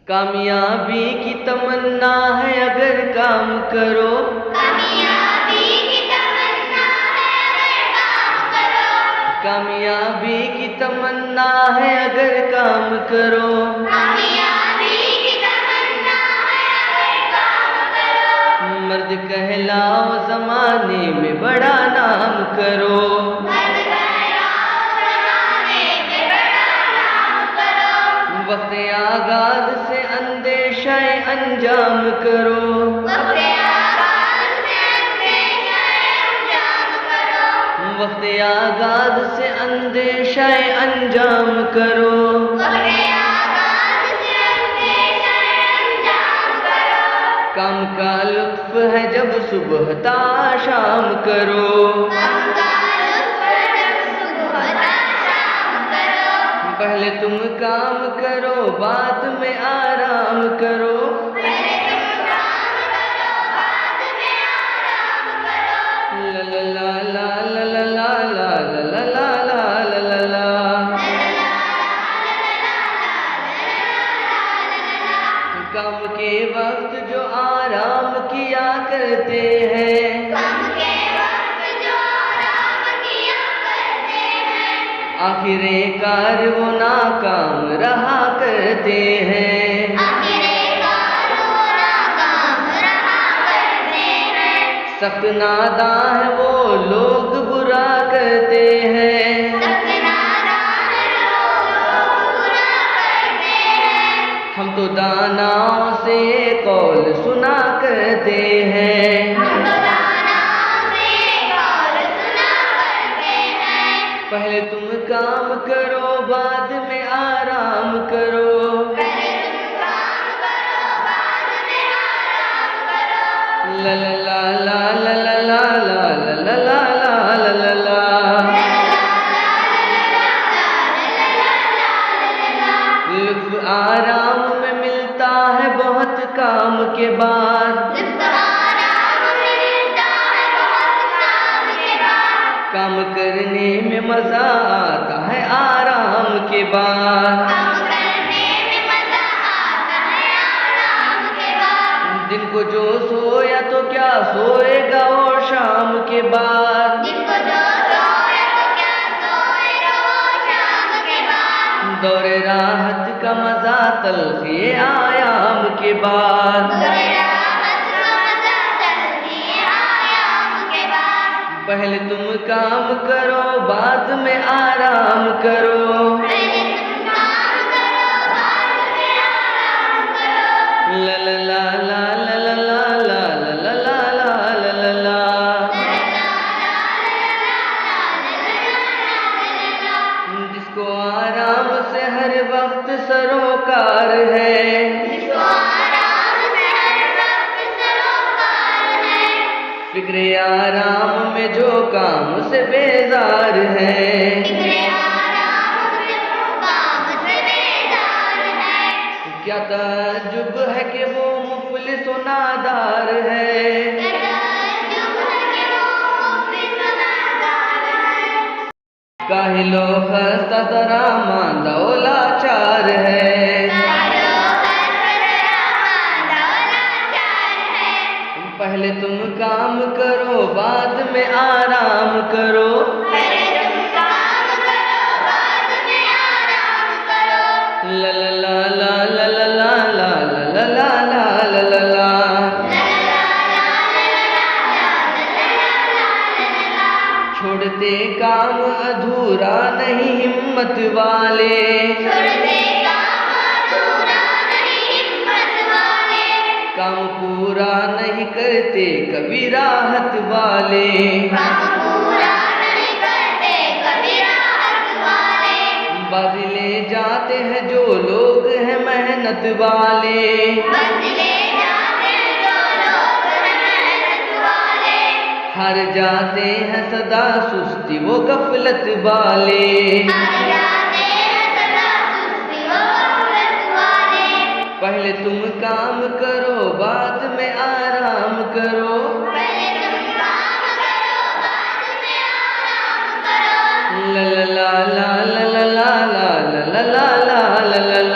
कामयाबी की तमन्ना है अगर काम करो, कामयाबी की तमन्ना है अगर काम करो, कामयाबी की तमन्ना है अगर काम करो, कामयाबी की तमन्ना है अगर काम करो, मर्द कहलाओ ज़माने में बड़ा नाम करो, मर्द कहलाओ ज़माने में बड़ा नाम करो, वक्त आगाज़ से अंदेशा अंजाम करो, वक्त आगाज़ से अंदेशा अंजाम करो, वक्त आगाज़ से अंदेशा अंजाम करो, वक्त आगाज़ से अंदेशा अंजाम करो, काम का लुत्फ है जब सुबह ता शाम करो, काम का लुत्फ जब सुबह ता शाम करो, पहले तुम काम करो बाद में आराम करो, पहले तुम काम करो बाद में आराम करो, ला ला ला ला ला ला ला ला ला ला ला ला ला। काम के वक्त जो आराम किया करते हैं, काम के वक्त जो आराम किया करते हैं, आखिरे कार वो नाकाम रहा करते हैं, आखिरकार वो नाकाम रहा करते हैं, सख्त नादां है वो लोग बुरा करते हैं, सत्यनारायण लोग बुरा करते हैं, हम तो दानाओं से कौल सुना करते हैं, हम तो दानाओं से कौल सुना करते हैं, पहले तुम काम करो बाद में आराम करो, पहले तुम काम करो बाद में आराम करो, ला ला ला ला ला ला ला ला ला ला ला ला ला। लुत्फ आराम में मिलता है बहुत काम के बाद, काम करने में मजा आता है आराम के बाद, दिन को जो सोया तो क्या सोएगा और शाम के बाद, दौरे राहत का मजा तलखी आयाम के बाद, पहले तुम काम करो बाद में आराम करो, ला ला ला ला ला ला ला ला ला ला ला ला ला। जिसको आराम से हर वक्त सरोकार है, फिक्र आराम में जो काम से बेजार है, क्या ताज्जुब है कि वो मुफलिस व नादार है, काहिलो खस्ता तरा मांदा व लाचार है, पहले तुम काम करो बाद में आराम करो, ला ला ला ला ला ला ला ला ला ला ला ला ला। छोड़ते काम अधूरा नहीं हिम्मत वाले, काम पूरा नहीं करते कभी राहत वाले, बाजी ले जाते हैं जो लोग हैं मेहनत वाले, हार जाते हैं सदा सुस्ती वो गफलत वाले, पहले तुम काम करो बाद में आराम करो, ला ला ला ला ला ला ला ला ला ला ला ला ला।